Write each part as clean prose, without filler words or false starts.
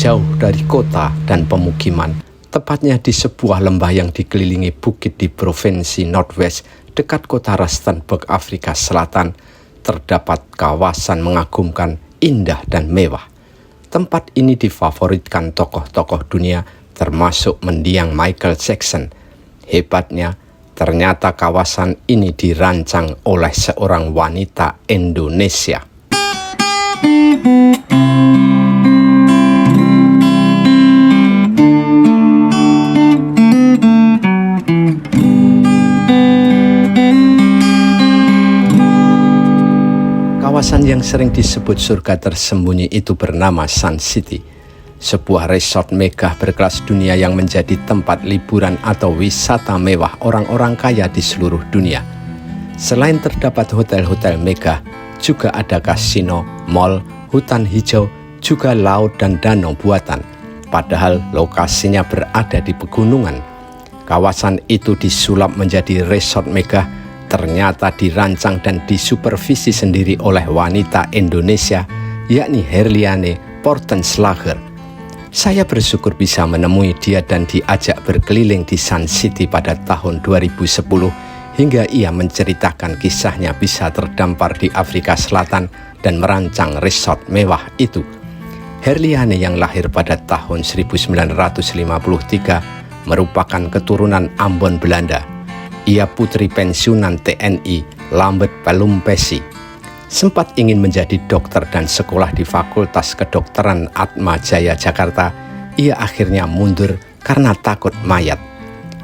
jauh dari kota dan pemukiman, tepatnya di sebuah lembah yang dikelilingi bukit di provinsi Northwest dekat kota Rustenburg, Afrika Selatan, terdapat kawasan mengagumkan, indah dan mewah. Tempat ini difavoritkan tokoh-tokoh dunia termasuk mendiang Michael Jackson. Hebatnya, ternyata kawasan ini dirancang oleh seorang wanita Indonesia. Kawasan yang sering disebut surga tersembunyi itu bernama Sun City, sebuah resort megah berkelas dunia yang menjadi tempat liburan atau wisata mewah orang-orang kaya di seluruh dunia. Selain terdapat hotel-hotel megah, juga ada kasino, mall, hutan hijau, juga laut dan danau buatan. Padahal lokasinya berada di pegunungan. Kawasan itu disulap menjadi resort megah, ternyata dirancang dan disupervisi sendiri oleh wanita Indonesia, yakni Herliane Portenslager. Saya bersyukur bisa menemui dia dan diajak berkeliling di Sun City pada tahun 2010 hingga ia menceritakan kisahnya bisa terdampar di Afrika Selatan dan merancang resort mewah itu. Herliane yang lahir pada tahun 1953 merupakan keturunan Ambon Belanda. Ia putri pensiunan TNI Lambert Palumpesi. Sempat ingin menjadi dokter dan sekolah di Fakultas Kedokteran Atma Jaya Jakarta, ia akhirnya mundur karena takut mayat.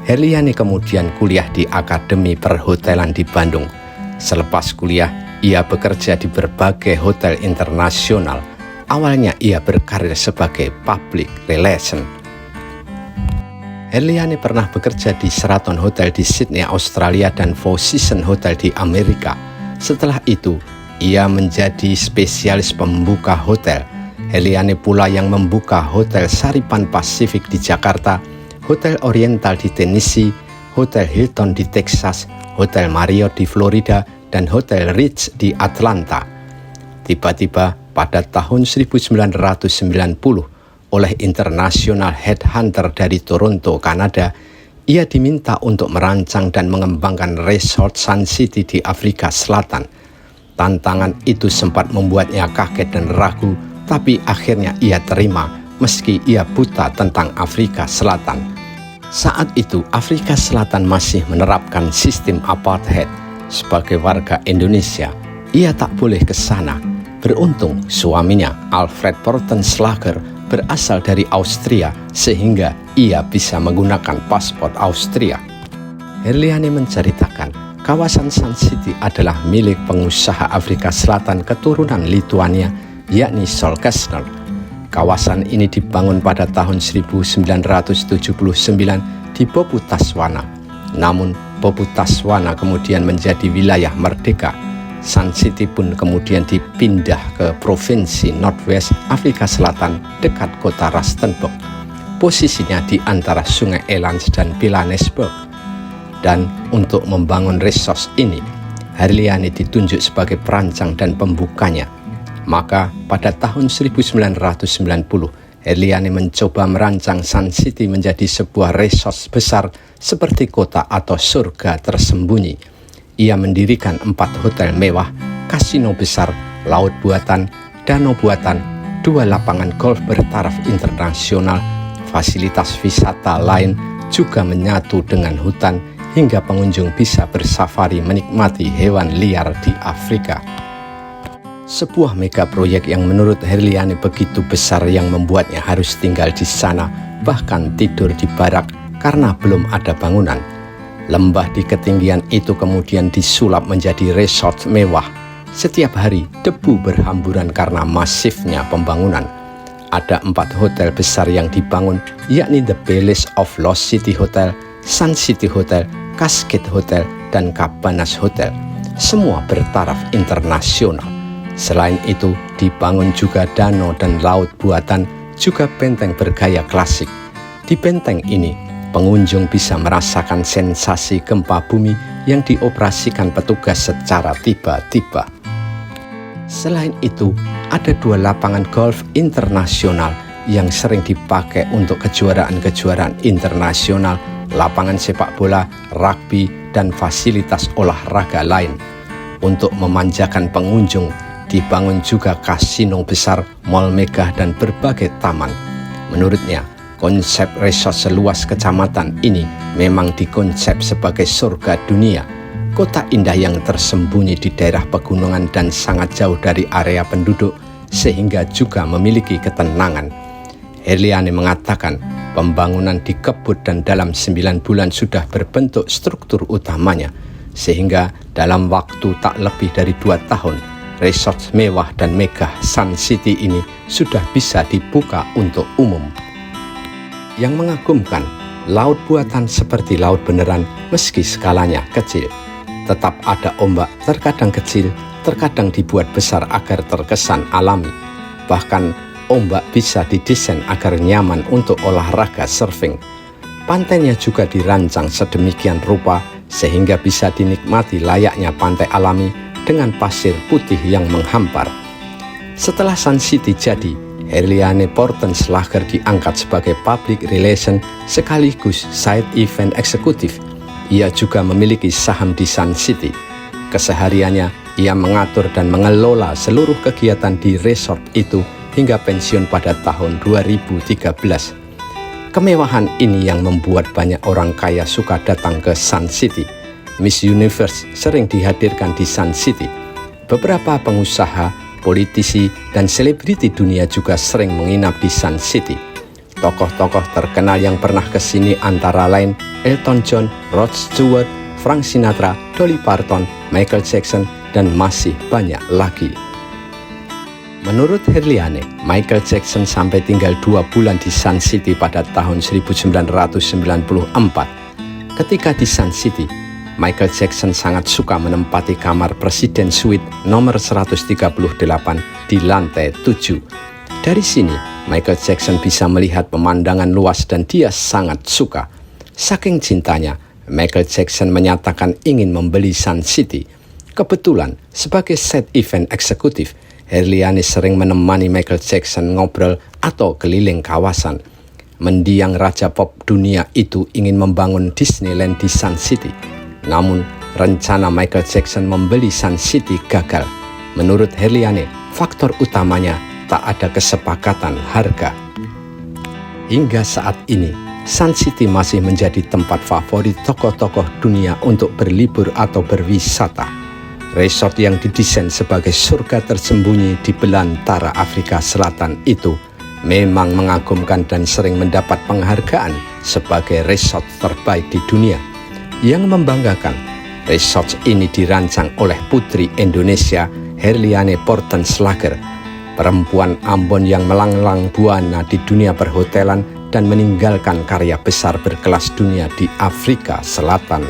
Herliane kemudian kuliah di Akademi Perhotelan di Bandung. Selepas kuliah, ia bekerja di berbagai hotel internasional. Awalnya ia berkarir sebagai public relation. Herliane pernah bekerja di Sheraton Hotel di Sydney, Australia dan Four Seasons Hotel di Amerika. Setelah itu, ia menjadi spesialis pembuka hotel. Herliane pula yang membuka Hotel Saripan Pasifik di Jakarta, Hotel Oriental di Tennessee, Hotel Hilton di Texas, Hotel Marriott di Florida, dan Hotel Ritz di Atlanta. Tiba-tiba pada tahun 1990, oleh International Headhunter dari Toronto, Kanada, ia diminta untuk merancang dan mengembangkan resort Sun City di Afrika Selatan. Tantangan itu sempat membuatnya kaget dan ragu, tapi akhirnya ia terima meski ia buta tentang Afrika Selatan. Saat itu Afrika Selatan masih menerapkan sistem apartheid. Sebagai warga Indonesia, ia tak boleh ke sana. Beruntung suaminya Alfred Portenslager berasal dari Austria sehingga ia bisa menggunakan paspor Austria. Herliane menceritakan, kawasan Sun City adalah milik pengusaha Afrika Selatan keturunan Lituania, yakni Sol Kestner. Kawasan ini dibangun pada tahun 1979 di Bophuthatswana. Namun, Bophuthatswana kemudian menjadi wilayah merdeka. Sun City pun kemudian dipindah ke provinsi Northwest Afrika Selatan dekat kota Rustenburg. Posisinya di antara Sungai Elands dan Pilanesberg. Dan untuk membangun resort ini, Herliane ditunjuk sebagai perancang dan pembukanya. Maka pada tahun 1990, Herliane mencoba merancang Sun City menjadi sebuah resort besar seperti kota atau surga tersembunyi. Ia mendirikan 4 hotel mewah, kasino besar, laut buatan, danau buatan, 2 lapangan golf bertaraf internasional, fasilitas wisata lain juga menyatu dengan hutan, hingga pengunjung bisa bersafari menikmati hewan liar di Afrika. Sebuah mega proyek yang menurut Herliane begitu besar yang membuatnya harus tinggal di sana, bahkan tidur di barak karena belum ada bangunan. Lembah di ketinggian itu kemudian disulap menjadi resort mewah. Setiap hari debu berhamburan karena masifnya pembangunan. Ada 4 hotel besar yang dibangun, yakni The Palace of Lost City Hotel, Sun City Hotel, Cascade Hotel, dan Cabanas Hotel. Semua bertaraf internasional. Selain itu, dibangun juga danau dan laut buatan, juga benteng bergaya klasik. Di benteng ini, pengunjung bisa merasakan sensasi gempa bumi yang dioperasikan petugas secara tiba-tiba. Selain itu, ada 2 lapangan golf internasional, yang sering dipakai untuk kejuaraan-kejuaraan internasional, lapangan sepak bola, rugby, dan fasilitas olahraga lain. Untuk memanjakan pengunjung, dibangun juga kasino besar, mall megah, dan berbagai taman. Menurutnya, konsep resort seluas kecamatan ini memang dikonsep sebagai surga dunia, kota indah yang tersembunyi di daerah pegunungan dan sangat jauh dari area penduduk, sehingga juga memiliki ketenangan. Herliane mengatakan pembangunan dikebut dan dalam 9 bulan sudah berbentuk struktur utamanya, sehingga dalam waktu tak lebih dari 2 tahun, resort mewah dan megah Sun City ini sudah bisa dibuka untuk umum. Yang mengagumkan, laut buatan seperti laut beneran meski skalanya kecil. Tetap ada ombak, terkadang kecil, terkadang dibuat besar agar terkesan alami. Bahkan ombak bisa didesain agar nyaman untuk olahraga surfing. Pantainya juga dirancang sedemikian rupa sehingga bisa dinikmati layaknya pantai alami dengan pasir putih yang menghampar. Setelah Sun City jadi, Herliane Portenslager diangkat sebagai Public Relation sekaligus Side Event Eksekutif. Ia juga memiliki saham di Sun City. Kesehariannya, ia mengatur dan mengelola seluruh kegiatan di resort itu hingga pensiun pada tahun 2013. Kemewahan ini yang membuat banyak orang kaya suka datang ke Sun City. Miss Universe sering dihadirkan di Sun City. Beberapa pengusaha, politisi, dan selebriti dunia juga sering menginap di Sun City. Tokoh-tokoh terkenal yang pernah ke sini antara lain Elton John, Rod Stewart, Frank Sinatra, Dolly Parton, Michael Jackson, dan masih banyak lagi. Menurut Herliane, Michael Jackson sampai tinggal 2 bulan di Sun City pada tahun 1994. Ketika di Sun City, Michael Jackson sangat suka menempati kamar Presiden Suite nomor 138 di lantai 7. Dari sini, Michael Jackson bisa melihat pemandangan luas dan dia sangat suka. Saking cintanya, Michael Jackson menyatakan ingin membeli Sun City. Kebetulan, sebagai side event eksekutif, Herliane sering menemani Michael Jackson ngobrol atau keliling kawasan. Mendiang raja pop dunia itu ingin membangun Disneyland di Sun City. Namun, rencana Michael Jackson membeli Sun City gagal. Menurut Herliane, faktor utamanya tak ada kesepakatan harga. Hingga saat ini, Sun City masih menjadi tempat favorit tokoh-tokoh dunia untuk berlibur atau berwisata. Resort yang didesain sebagai surga tersembunyi di belantara Afrika Selatan itu memang mengagumkan dan sering mendapat penghargaan sebagai resort terbaik di dunia. Yang membanggakan, resort ini dirancang oleh putri Indonesia Herliane Portenslager, perempuan Ambon yang melanglang buana di dunia perhotelan dan meninggalkan karya besar berkelas dunia di Afrika Selatan.